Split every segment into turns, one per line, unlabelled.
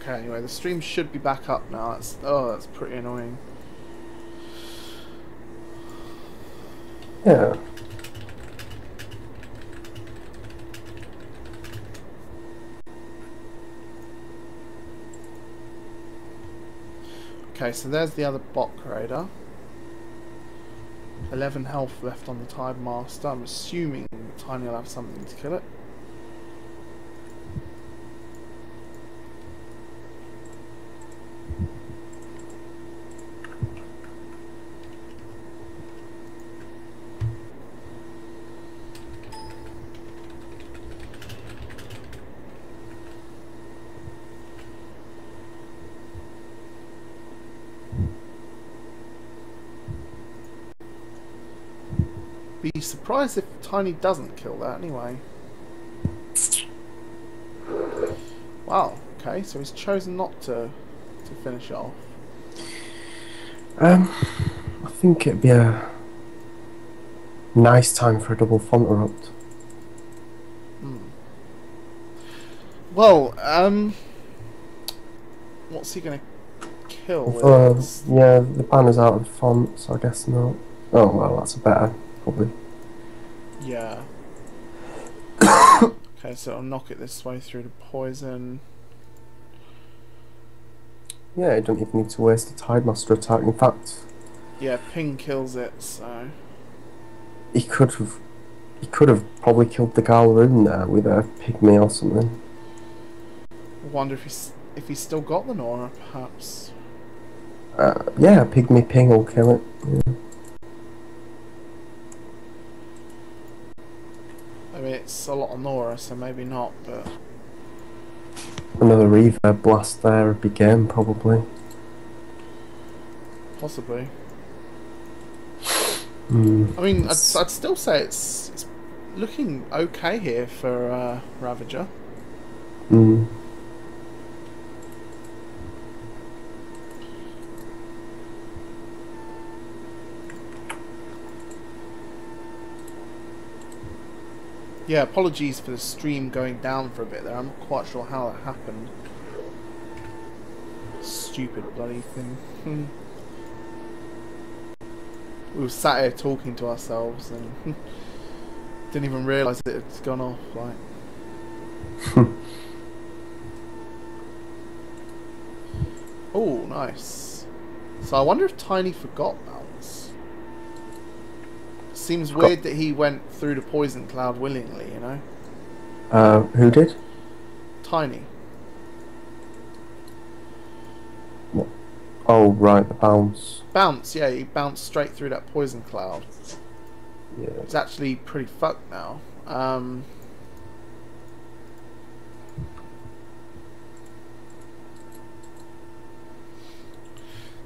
Okay, anyway, the stream should be back up now. That's pretty annoying.
Yeah.
Okay, so there's the other bot raider. 11 health left on the Tide Master. I'm assuming Tiny will have something to kill it. Be surprised if Tiny doesn't kill that anyway. Wow, okay, so he's chosen not to finish it off.
I think it'd be a nice time for a double font erupt.
Well, what's he gonna kill?
Yeah, the banner's out of font, so I guess not. Oh well, that's a better, probably.
Yeah. Okay, so I'll knock it this way through to poison.
Yeah, you don't even need to waste a Tidemaster attack. In fact,
yeah, ping kills it. So
he could have probably killed the Galroon there with a pygmy or something.
I wonder if he's still got the Nora, perhaps.
Yeah, a pygmy ping will kill it. Yeah.
I mean, it's a lot of Nora, so maybe not, but
Another reverb blast there would be game, probably.
possibly. I
Mm.
mean, I'd still say it's looking okay here for Ravager.
Mm.
Yeah, apologies for the stream going down for a bit there. I'm not quite sure how that happened. Stupid bloody thing. We were sat here talking to ourselves and didn't even realise it had gone off. Like, oh, nice. So I wonder if Tiny forgot bounce. Seems weird that he went through the poison cloud willingly, you know?
Who did?
Tiny.
What? Oh, right, the bounce.
Bounce, yeah, he bounced straight through that poison cloud.
Yeah.
It's actually pretty fucked now.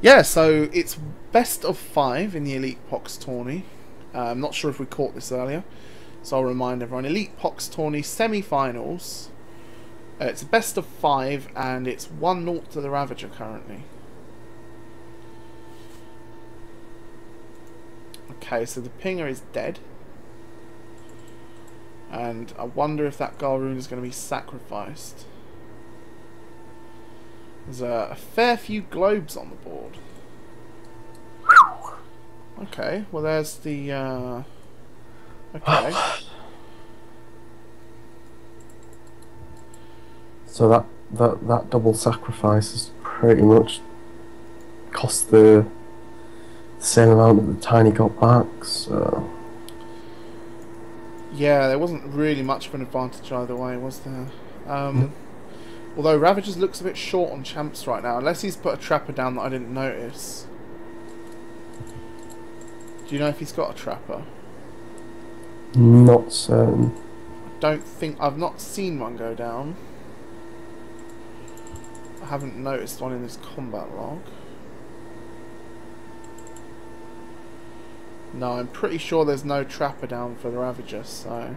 Yeah, so it's best of 5 in the Elite Pox tourney. I'm not sure if we caught this earlier, so I'll remind everyone. Elite Pox tourney semi-finals. It's a best of 5, and it's 1-0 to the Ravager currently. Okay, so the pinger is dead. And I wonder if that Galroon is going to be sacrificed. There's a fair few globes on the board. Okay, well there's the... okay.
So that double sacrifice has pretty much cost the same amount that the Tiny got back, so...
Yeah, there wasn't really much of an advantage either way, was there? Although Ravagers looks a bit short on champs right now, unless he's put a trapper down that I didn't notice. Do you know if he's got a trapper?
Not certain.
I don't think... I've not seen one go down. I haven't noticed one in this combat log. No, I'm pretty sure there's no trapper down for the Ravager, so...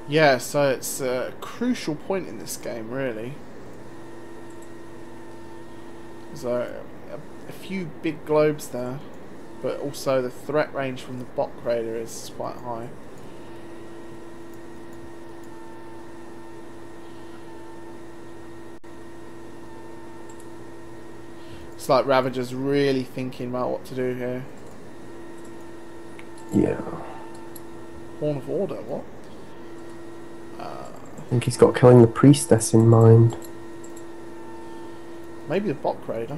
Yeah, so it's a crucial point in this game, really. There's a few big globes there, but also the threat range from the bot raider is quite high. It's like Ravager's really thinking about what to do here.
Yeah.
Horn of Order, what?
I think he's got killing the priestess in mind.
Maybe the bot raider.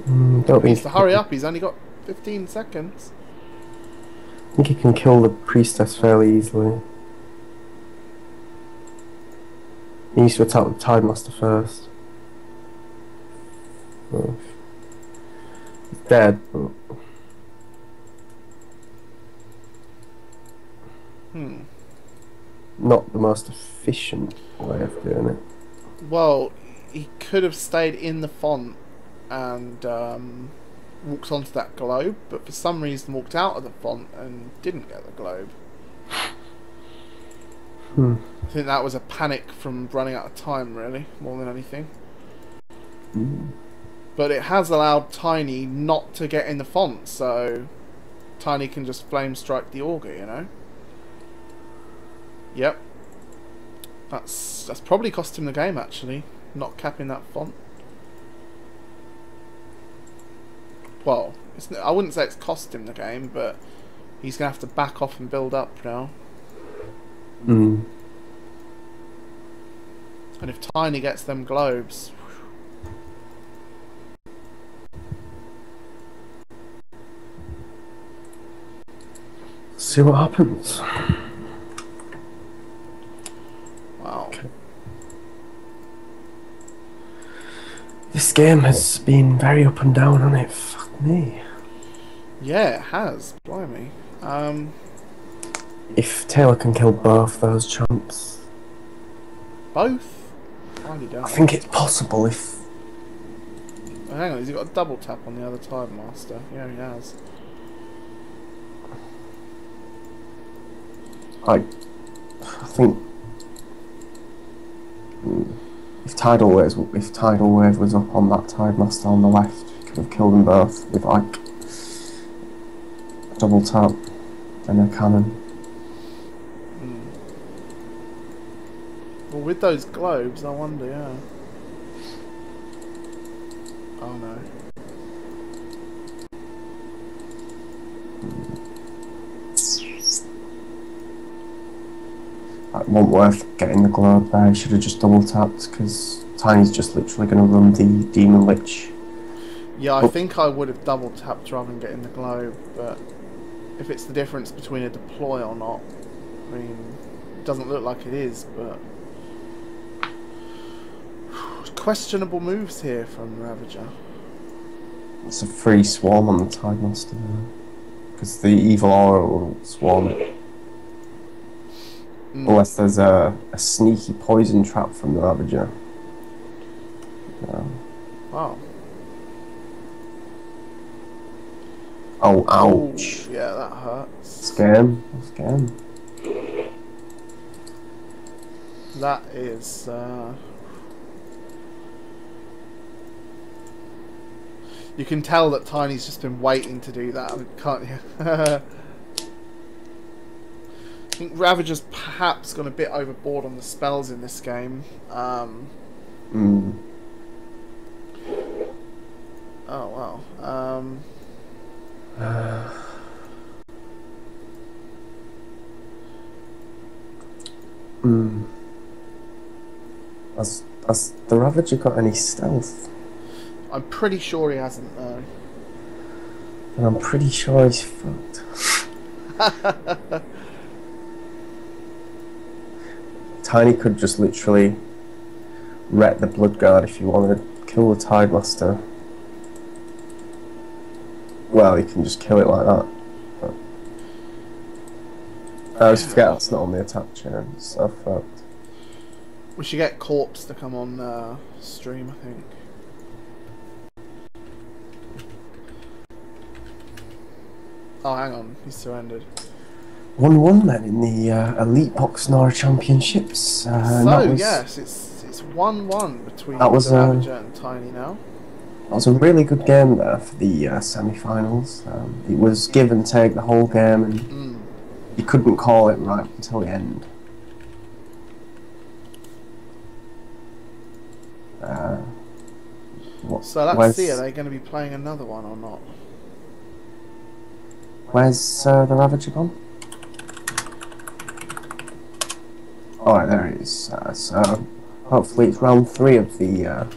Don't
He
think
needs to hurry up, he's only got 15 seconds.
I think he can kill the priestess fairly easily. He needs to attack the Tidemaster first. Oh. He's dead, but... Not the most efficient way of doing it.
Well, he could have stayed in the font and walked onto that globe, but for some reason walked out of the font and didn't get the globe. I think that was a panic from running out of time, really, more than anything. But it has allowed Tiny not to get in the font, so Tiny can just flame strike the auger, you know? Yep. That's probably cost him the game, actually, not capping that font. Well, I wouldn't say it's cost him the game, but he's going to have to back off and build up now. And if Tiny gets them globes...
See what happens.
Wow.
Okay. This game has been very up and down, hasn't it? Fuck me.
Yeah, it has. Blimey.
If Taylor can kill both those champs...
Both? Highly doubt.
I think it's possible if...
Oh, hang on, has he got a double tap on the other Tidemaster? Yeah, he has.
I think... If Tidal Wave was up on that Tidemaster on the left, he could have killed them both with like a double tap and a cannon.
Well, with those globes, I wonder, yeah. Oh no.
It wasn't worth getting the globe there. He should have just double tapped because Tiny's just literally going to run the Demon Lich.
Yeah, I think I would have double tapped rather than getting the globe, but if it's the difference between a deploy or not, I mean, it doesn't look like it is, but questionable moves here from Ravager.
It's a free swarm on the Tidemaster there because the evil aura will swarm. Unless there's a sneaky poison trap from the Ravager.
Wow.
Oh, ouch.
Ooh, yeah, that hurts.
Scam.
That is... You can tell that Tiny's just been waiting to do that, can't you? I think Ravager's perhaps gone a bit overboard on the spells in this game. Oh, wow.
Has the Ravager got any stealth?
I'm pretty sure he hasn't, though.
And I'm pretty sure he's fucked. Tiny could just literally wreck the Bloodguard if you wanted to kill the Tidemaster. Well, he can just kill it like that. But I always forget that's not on the attack chain. It's so fucked.
We should get Corpse to come on stream, I think. Oh, hang on. He's surrendered.
1-1 then in the Elite PoxNora Championships.
So yes, it's 1-1 between TheRavager and Tiny now.
That was a really good game there for the semi-finals. It was give and take the whole game, and you couldn't call it right until the end.
So let's see, are they going to be playing another one or not?
Where's TheRavager gone? Alright, there he is. So hopefully it's round 3 of the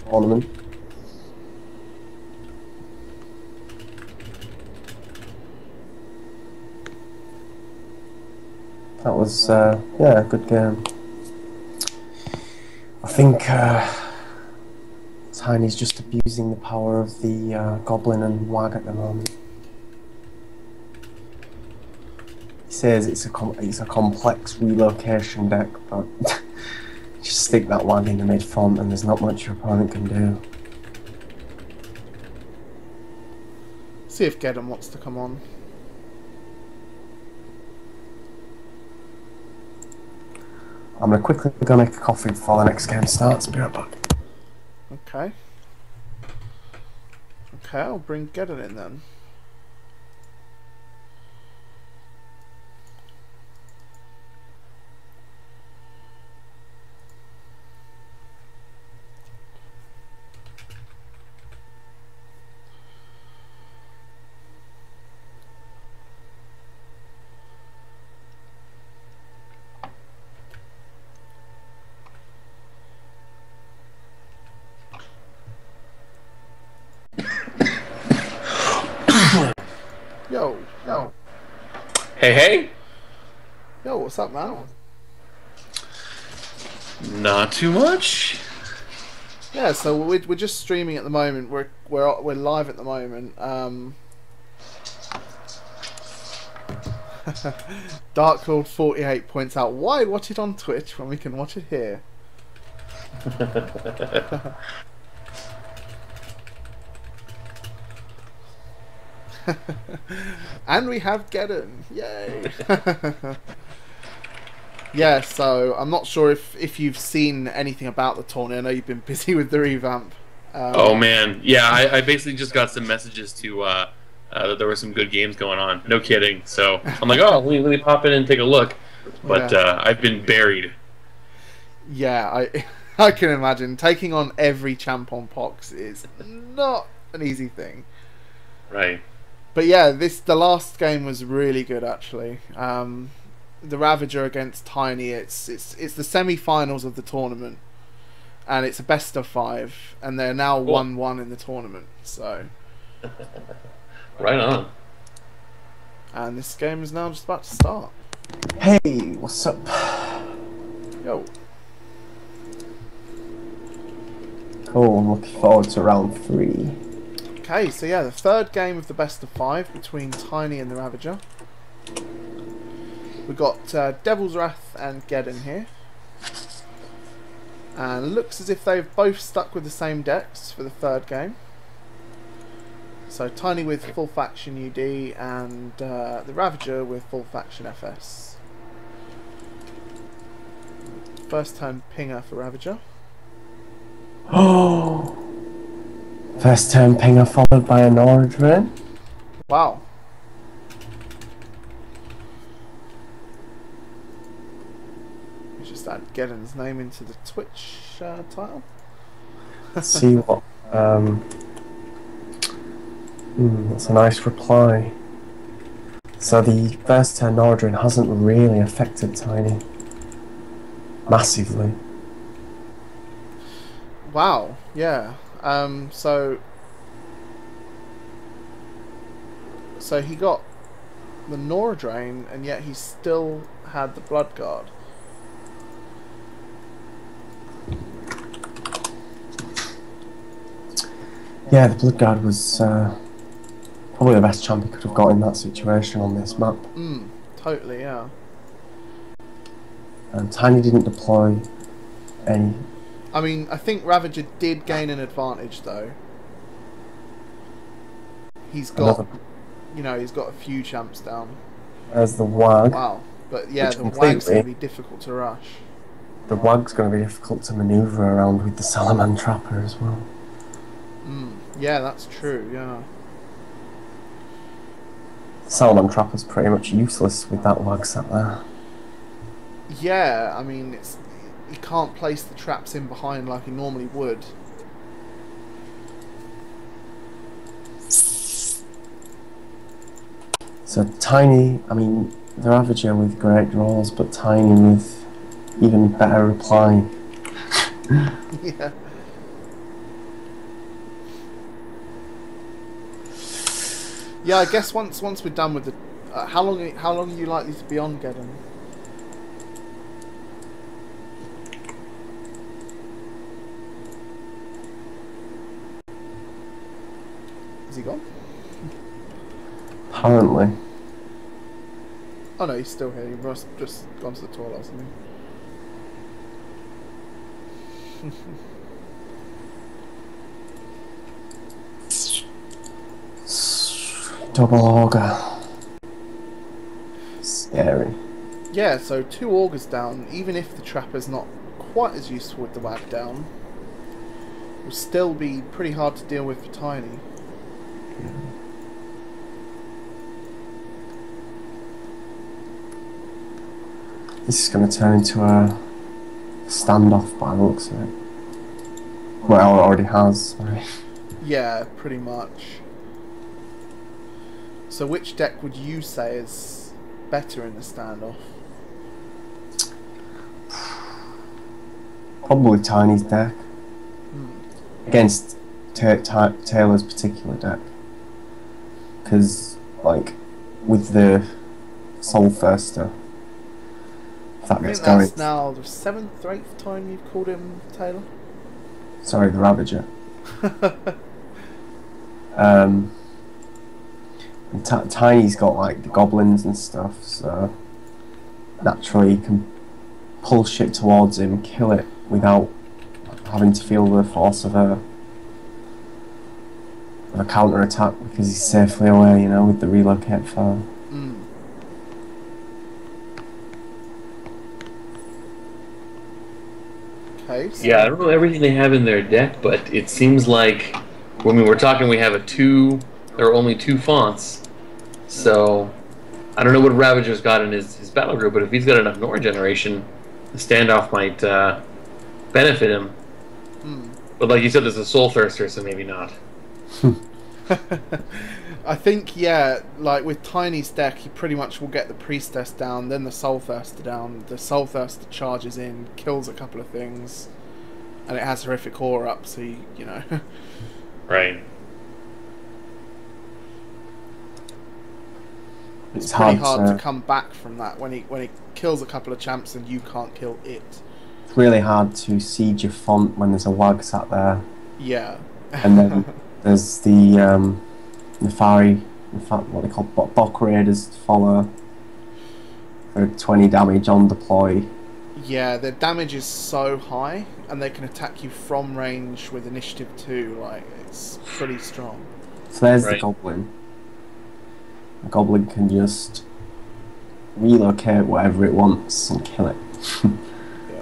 tournament. That was, yeah, a good game. I think Tiny's just abusing the power of the Goblin and Wag at the moment. He says it's a complex relocation deck, but just stick that Wag in the mid-front and there's not much your opponent can do.
See if Geddon wants to come on.
I'm gonna quickly go make a coffee before the next game starts. Be right back.
Okay. Okay, I'll bring Geddon in then. Yo.
Hey.
Yo, what's up, man?
Not too much.
Yeah, so we're just streaming at the moment. We're live at the moment. Darkhold48 points out, why watch it on Twitch when we can watch it here? And we have Geddon, yay! Yeah, so I'm not sure if you've seen anything about the tournament. I know you've been busy with the revamp.
Oh man, yeah, I basically just got some messages to that there were some good games going on. No kidding. So I'm like, oh, let me pop in and take a look. But yeah. I've been buried.
Yeah, I can imagine taking on every champ on Pox is not an easy thing.
Right.
But yeah, the last game was really good actually. TheRavager against Tiny. It's the semi-finals of the tournament, and it's a best of 5, and they're now 1-1 in the tournament. So,
right on.
And this game is now just about to start.
Hey, what's up?
Yo.
Cool. I'm looking forward to round 3.
Okay, so yeah, the third game of the best of 5 between Tiny and TheRavager. We've got Devil's Wrath and Geddon here. And it looks as if they've both stuck with the same decks for the third game. So Tiny with full faction UD and TheRavager with full faction FS. First turn Pinger for Ravager.
Oh! First turn Pinger followed by a Nora Drain.
Wow. Just add Geddon's name into the Twitch title.
Let's see what. That's a nice reply. So the first turn Nordrin hasn't really affected Tiny massively.
Wow. Yeah. So he got the Nora Drain, and yet he still had the Blood Guard.
Yeah, the Blood Guard was probably the best champ he could have got in that situation on this map.
Totally, yeah.
And Tiny didn't deploy any.
I mean, I think Ravager did gain an advantage though. He's got, he's got a few champs down.
There's the wag.
Wow. But yeah,
Which
the wag's going to
completely-
be difficult to rush.
The wag's going to be difficult to manoeuvre around with the Salamander Trapper as well.
Yeah, that's true, yeah.
Salamander Trapper's pretty much useless with that wag sat there.
Yeah, I mean, he can't place the traps in behind like he normally would.
So Tiny, I mean, TheRavager with great draws, but Tiny with even better reply.
Yeah. Yeah, I guess once we're done with the, how long are you likely to be on, Geddon? Is he gone?
Apparently.
Oh no, he's still here. He must have just gone to the toilet or something.
Double auger. Scary.
Yeah, so 2 augers down, even if the trapper's not quite as useful with the wag down, will still be pretty hard to deal with for Tiny.
This is going to turn into a standoff by the looks of it. Well, it already has. Sorry.
Yeah, pretty much. So which deck would you say is better in the standoff?
Probably Tiny's deck. Against Taylor's particular deck. Because, like, with the Soul Thirster, if that
I think
gets going.
that's now the 7th or 8th time you've called him Taylor.
Sorry, the Ravager. And Tiny's got like the goblins and stuff, so naturally you can pull shit towards him, kill it without having to feel the force of a counter attack because he's safely away, you know, with the relocate fire.
Okay. So
Yeah, I don't know everything they have in their deck, but it seems like when we were talking, we have there are only 2 fonts. So I don't know what Ravager's got in his battle group, but if he's got enough Nora generation, the standoff might benefit him. But like you said, there's a Soul Thirster, so maybe not.
I think, yeah, like with Tiny's deck, he pretty much will get the Priestess down, then the Soul Thirster down. The Soul Thirster charges in, kills a couple of things, and it has horrific aura up, so you know.
Right.
It's pretty hard to come back from that when he kills a couple of champs and you can't kill it.
It's really hard to siege your font when there's a wag sat there.
Yeah.
And then there's the Nefari, in fact, what they call Bok Raiders to follow for 20 damage on deploy.
Yeah, their damage is so high, and they can attack you from range with initiative 2. Like, it's pretty strong.
So there's the Goblin. The Goblin can just relocate whatever it wants and kill it.
Yeah.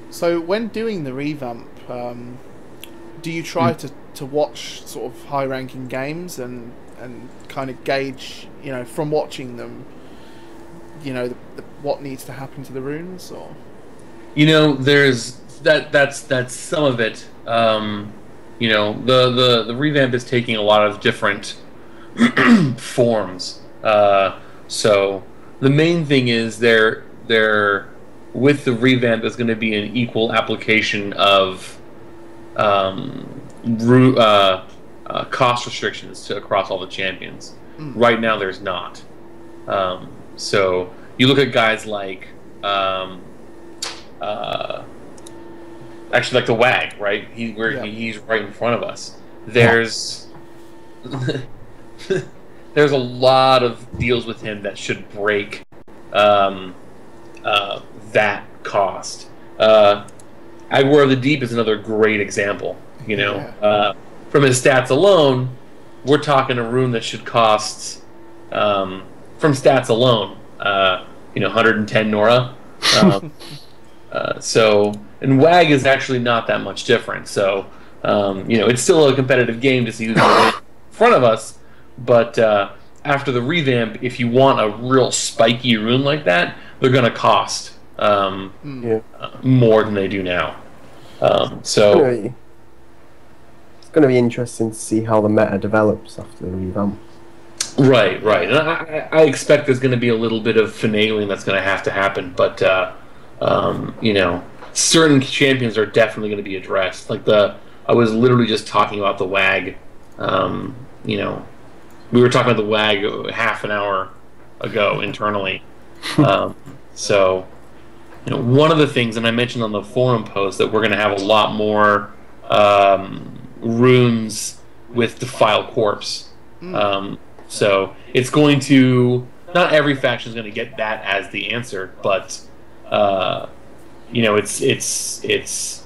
So when doing the revamp, do you try to watch sort of high-ranking games and kind of gauge, you know, from watching them, you know, what needs to happen to the runes, or?
You know, there's that's some of it. You know, the revamp is taking a lot of different forms. So the main thing is there with the revamp is going to be an equal application of cost restrictions across all the champions. Right now, there's not. So you look at guys like actually like the Wag, right? He's right in front of us. There's there's a lot of deals with him that should break that cost. Agwar of the Deep is another great example. You know,
Yeah.
From his stats alone, we're talking a rune that should cost, from stats alone, 110 Nora. And WAG is actually not that much different. So, it's still a competitive game to see who's going to win in front of us. But after the revamp, if you want a real spiky rune like that, they're going to cost more than they do now.
It's going to be interesting to see how the meta develops after the revamp.
Right. And I expect there's going to be a little bit of finagling that's going to happen, but certain champions are definitely going to be addressed. I was literally just talking about the WAG. We were talking about the WAG half an hour ago internally. One of the things, and I mentioned on the forum post, that we're going to have a lot more runes with Defile Corpse. So it's going to, not every faction is going to get that as the answer, but it's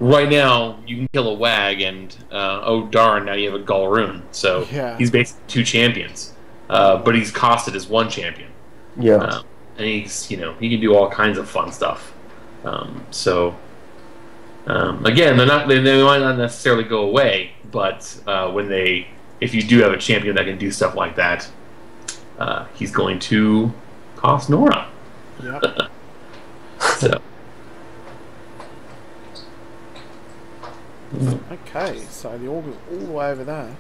right now you can kill a WAG and oh darn, now you have a Gull rune. So he's basically 2 champions, but he's costed as 1 champion.
Yeah,
and he's he can do all kinds of fun stuff. Again, they might not necessarily go away, but if you do have a champion that can do stuff like that, he's going to cost Nora.
Yeah.
So.
Okay, so the orb is all the way over there.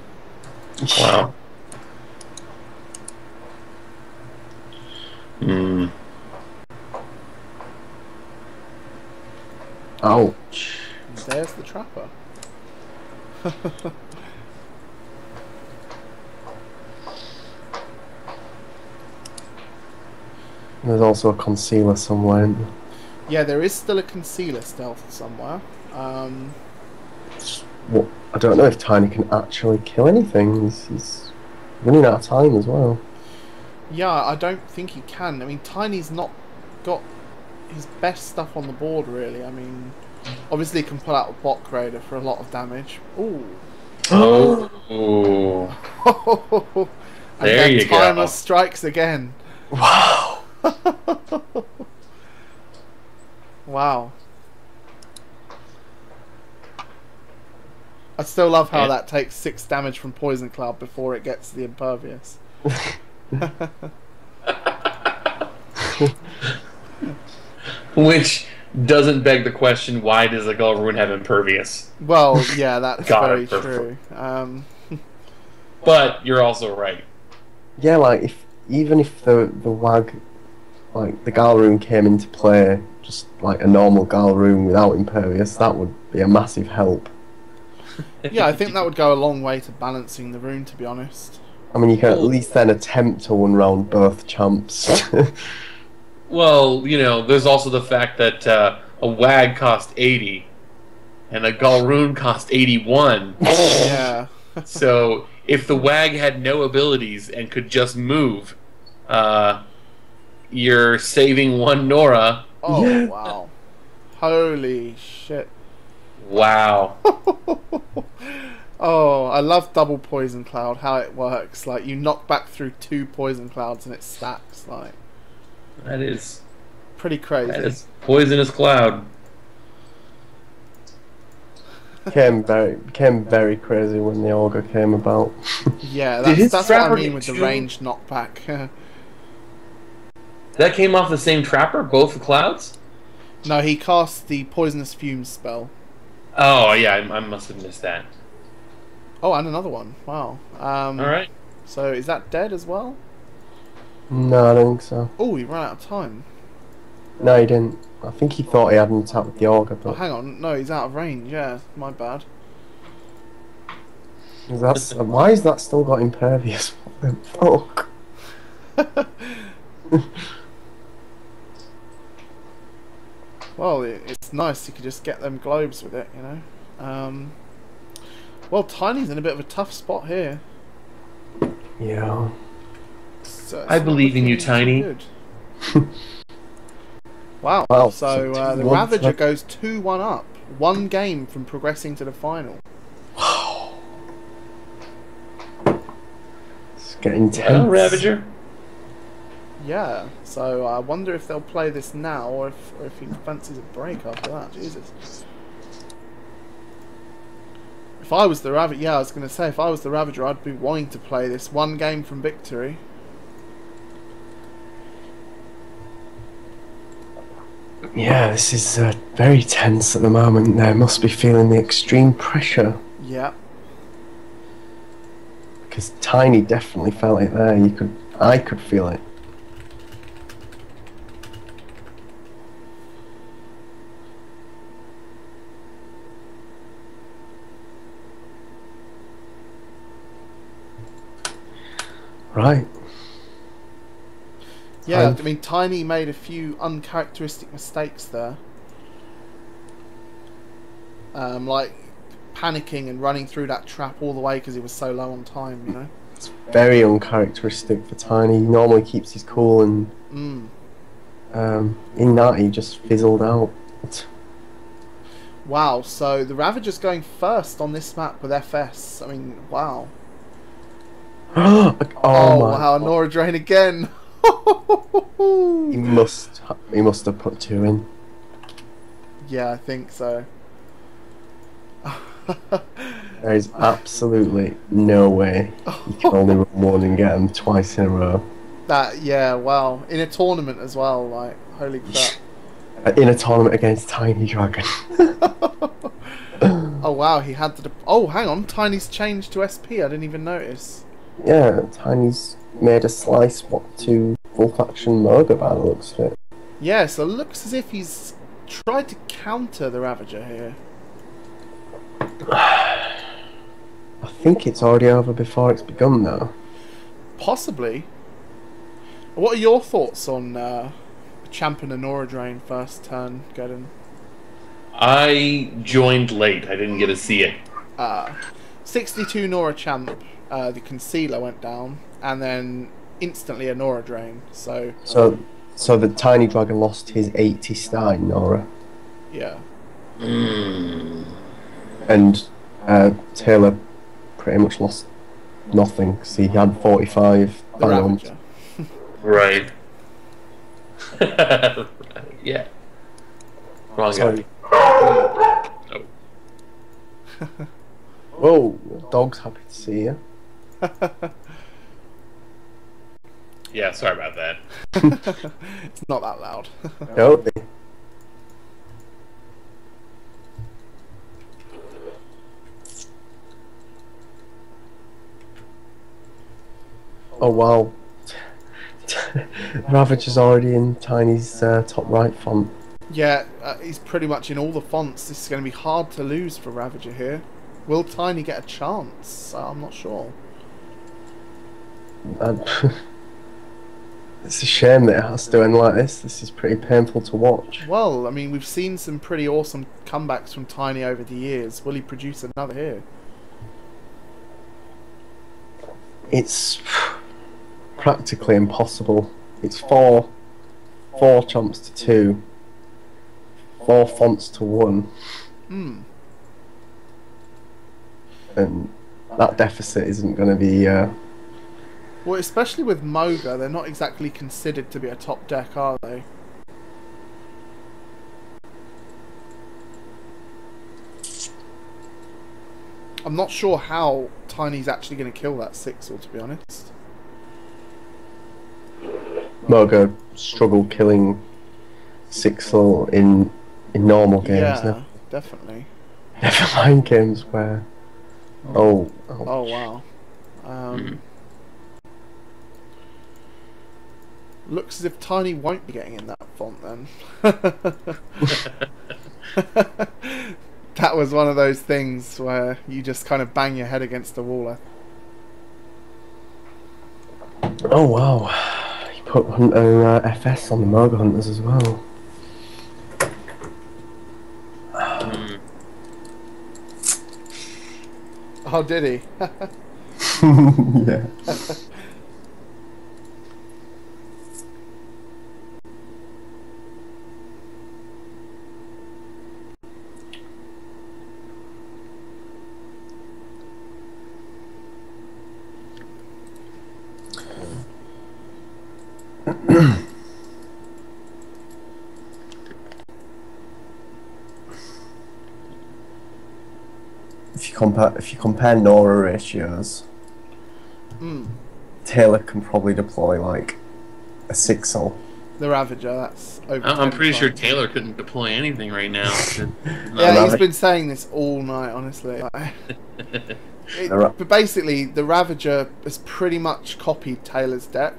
Wow.
Ouch.
And there's the trapper.
There's also a concealer somewhere.
Yeah, there is still a concealer stealth somewhere.
What? I don't know if Tiny can actually kill anything. He's running out of time as well.
Yeah, I don't think he can. I mean, Tiny's not got his best stuff on the board, really. I mean, obviously he can pull out a bot raider for a lot of damage. Ooh.
Oh.
And
there you go.
Timer strikes again.
Wow.
Wow. I still love how that takes 6 damage from Poison Cloud before it gets the Impervious.
Which doesn't beg the question, why does a Gull rune have Impervious?
Well, yeah, that's very true.
But you're also right.
Yeah, like even if the WAG, like the Gal rune came into play, just like a normal Gal rune without Impervious, that would be a massive help.
Yeah, I think that would go a long way to balancing the rune, to be honest.
I mean, you can at least then attempt to one-round both champs.
Well, there's also the fact that a WAG cost 80 and a Gull rune cost 81.
Yeah.
So if the WAG had no abilities and could just move, you're saving 1 Nora.
Oh, yeah. Wow. Holy shit.
Wow.
Oh, I love double Poison Cloud, how it works. Like, you knock back through 2 Poison Clouds and it stacks. Like,
that is
pretty crazy.
That is Poisonous Cloud.
Became very crazy when the Augur came about.
Yeah, that's what I mean with the ranged knockback.
That came off the same trapper, both the clouds?
No, he cast the Poisonous Fumes spell.
Oh, yeah, I must have missed that.
Oh, and another one. Wow.
Alright.
So, is that dead as well?
No, I don't think so.
Oh, he ran out of time.
No, he didn't. I think he thought he had an attack with the Augur, but...
Oh, hang on. No, he's out of range. Yeah, my bad.
Why is that still got Impervious? What the fuck?
Well, it's nice. You could just get them globes with it, Well, Tiny's in a bit of a tough spot here.
Yeah.
I believe in you, Tiny.
Wow.
Wow,
So
so
the
2-1
Ravager
to-
goes 2-1 up. One game from progressing to the final.
Wow. It's getting
Well,
tense.
Ravager.
Yeah. So I wonder if they'll play this now, or if he fancies a break after that. Jesus. If I was the Ravager, yeah, I was going to say, if I was the Ravager, I'd be wanting to play this one game from victory.
Yeah, this is very tense at the moment. They must be feeling the extreme pressure.
Yeah.
Because Tiny definitely felt it there. I could feel it. Right.
Yeah, I mean, Tiny made a few uncharacteristic mistakes there. Like panicking and running through that trap all the way because he was so low on time, you know?
It's very uncharacteristic for Tiny. He normally keeps his cool, and in that he just fizzled out.
Wow, so the Ravager's going first on this map with FS. I mean, wow.
Oh my
wow,
God.
Nora Drain again.
He must have put 2 in.
Yeah, I think so.
There is absolutely no way you can only run one and get them twice in a row.
Yeah, wow. In a tournament as well, like, holy crap.
In a tournament against TinyDragon.
Oh wow, he had to... Oh, hang on, Tiny's changed to SP, I didn't even notice.
Yeah, Tiny's made a slice to full faction Moga by the looks of it.
Yeah, so it looks as if he's tried to counter the Ravager here.
I think it's already over before it's begun though.
Possibly. What are your thoughts on Champion and Nora Drain first turn, Gedden?
I joined late. I didn't get to see it.
62 Nora Champ, the Concealer went down, and then instantly a Nora Drain, so...
So the TinyDragon lost his 80 Stein, Nora.
Yeah.
And Taylor pretty much lost nothing, because he had 45
The
diamonds.
Ravager.
Right. Yeah. Wrong
Sorry.
guy. Oh.
Whoa, the dog's happy to see you.
Yeah, sorry about that.
It's not that loud.
Don't they? Oh wow. Ravager's already in Tiny's top right font.
Yeah, he's pretty much in all the fonts. This is going to be hard to lose for Ravager here. Will Tiny get a chance? I'm not sure.
It's a shame that it has to end like this. This is pretty painful to watch.
Well, I mean, we've seen some pretty awesome comebacks from Tiny over the years. Will he produce another here?
It's practically impossible. It's four chomps to 2, 4 fonts to 1. And that deficit isn't going to be...
Well, especially with Moga, they're not exactly considered to be a top deck, are they? I'm not sure how Tiny's actually going to kill that Sixel, to be honest.
Moga struggled killing Sixel in normal games.
Yeah, definitely.
Never mind games where... Oh
wow. Looks as if Tiny won't be getting in that font then. That was one of those things where you just kind of bang your head against the wall.
Oh wow. You put Hunter FS on the Moga Hunters as well.
Oh, did he?
Yeah. If you compare Nora ratios, Taylor can probably deploy like a 6-0.
The Ravager, that's over.
I'm pretty
10
sure
times.
Taylor couldn't deploy anything right now.
Yeah, he's been saying this all night, honestly. But basically, the Ravager has pretty much copied Taylor's deck.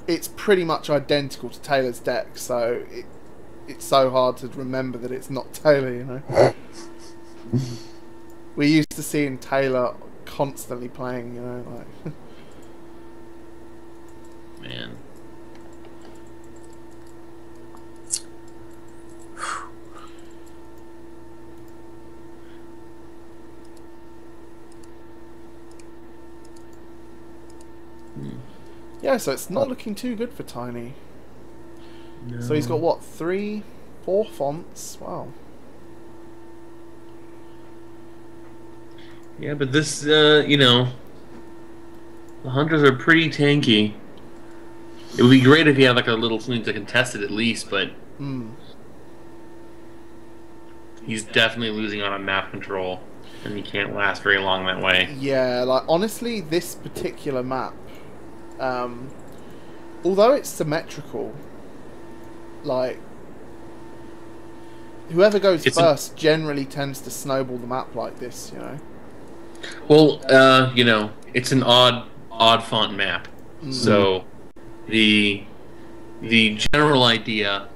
It's pretty much identical to Taylor's deck, so it's so hard to remember that it's not Taylor, you know. We're used to seeing Taylor constantly playing, you know, like.
Man.
Yeah, so it's not looking too good for Tiny. No. So he's got what, 3, 4 fonts? Wow.
Yeah, but this, you know, the Hunters are pretty tanky. It would be great if he had like a little something to contest it at least, but he's definitely losing on a map control, and he can't last very long that way.
Yeah, like honestly, this particular map, although it's symmetrical, like whoever goes first generally tends to snowball the map like this, you know.
Well, you know, it's an odd font map, so the general idea,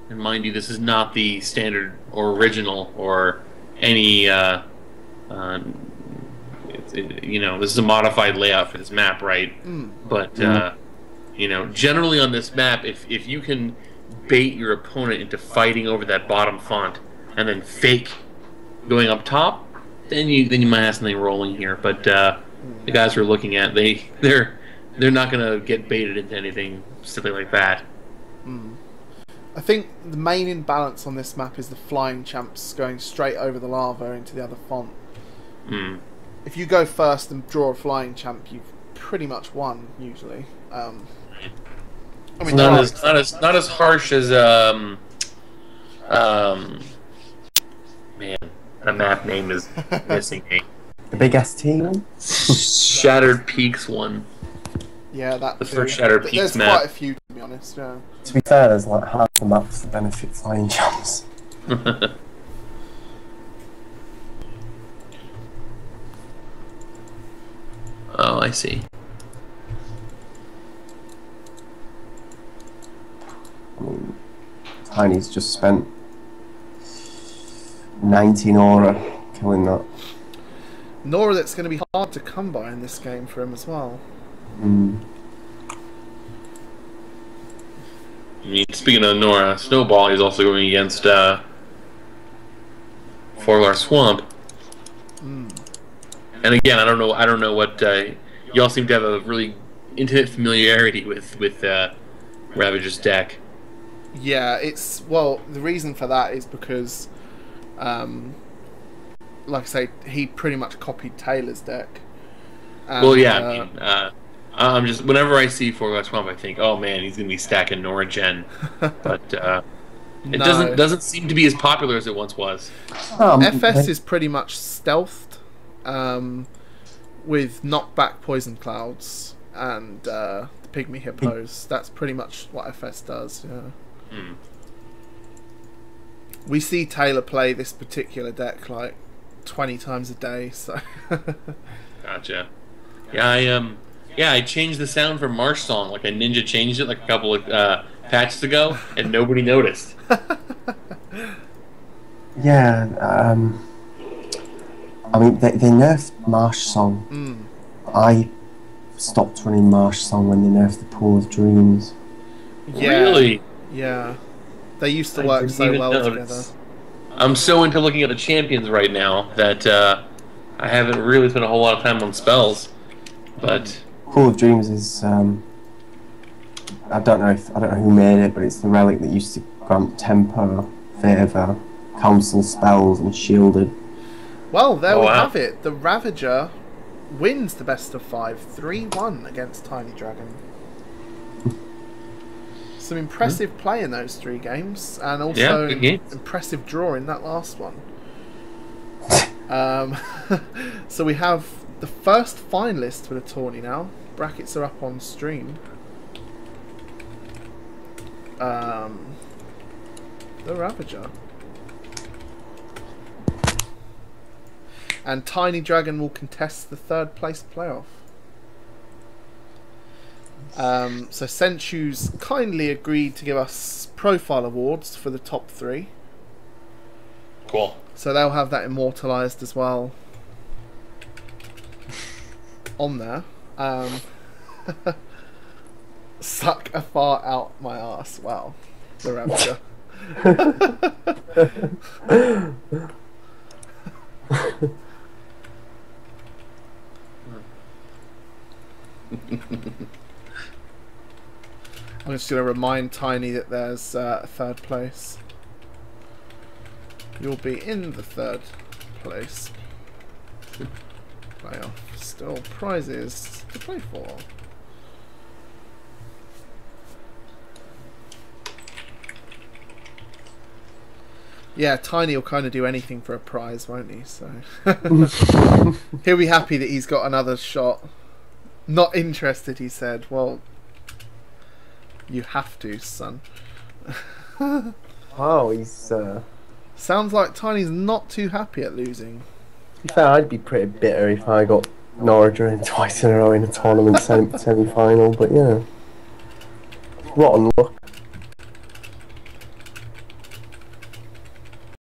and mind you, this is not the standard or original or any, you know, this is a modified layout for this map, right? But you know, generally on this map, if you can bait your opponent into fighting over that bottom font and then fake going up top, then you might have something rolling here. But the guys we're looking at, they're not gonna get baited into anything simply like that.
I think the main imbalance on this map is the flying champs going straight over the lava into the other font. If you go first and draw a flying champ, you've pretty much won usually. I mean,
not as harsh as man, the map name is missing me.
The big ST one?
Shattered Peaks one.
Yeah, that.
The first Shattered Peaks
there's
map.
There's quite a few, to be honest. Yeah.
To be fair, there's like half the maps that benefit flying champs.
Oh, I see.
I mean, Tiny's just spent 19 aura killing that.
Nora, that's going to be hard to come by in this game for him as well.
I mean, speaking of Nora, Snowball is also going against Forlar Swamp. And again, I don't know what y'all seem to have a really intimate familiarity with Ravager's deck.
Yeah, it's the reason for that is because, like I say, he pretty much copied Taylor's deck. And,
well, yeah, I mean, I'm just whenever I see Forlar Swamp, I think, oh man, he's gonna be stacking Nora Gen, but it doesn't seem to be as popular as it once was.
FS is pretty much stealthed. With knockback poison clouds and the pygmy hippos. That's pretty much what FS does. Yeah. We see Taylor play this particular deck like 20 times a day. So.
Gotcha. Yeah, I changed the sound for Marsh Song. Like a ninja changed it like a couple of patches ago, and nobody noticed.
Yeah. I mean, they nerfed Marsh Song. I stopped running Marsh Song when they nerfed the Pool of Dreams.
Yeah,
really?
Yeah. They used to work so well together.
I'm so into looking at the champions right now that I haven't really spent a whole lot of time on spells. But
Pool of Dreams is I don't know who made it, but it's the relic that used to grant tempo, favour, counsel spells, and shielded.
Well, there we have it. The Ravager wins the best of 5, 3-1 against TinyDragon. some impressive play in those 3 games, and
Yeah,
also
good games.
impressive draw in that last one. So we have the first finalist for the tourney now. Brackets are up on stream. TheRavager. And TinyDragon will contest the 3rd place playoff. So Senchu's kindly agreed to give us profile awards for the top 3.
Cool.
So they'll have that immortalised as well on there. Suck a fart out my ass. Wow. TheRavager. I'm just going to remind Tiny that there's a 3rd place. You'll be in the 3rd place playoff. Still prizes to play for. Yeah, Tiny will kind of do anything for a prize, won't he? So he'll be happy that he's got another shot. Not interested, he said. Well, you have to, son.
Wow, he's.
Sounds like Tiny's not too happy at losing.
To be fair, I'd be pretty bitter if I got Norwich in twice in a row in a tournament semi-final, but yeah. Rotten luck.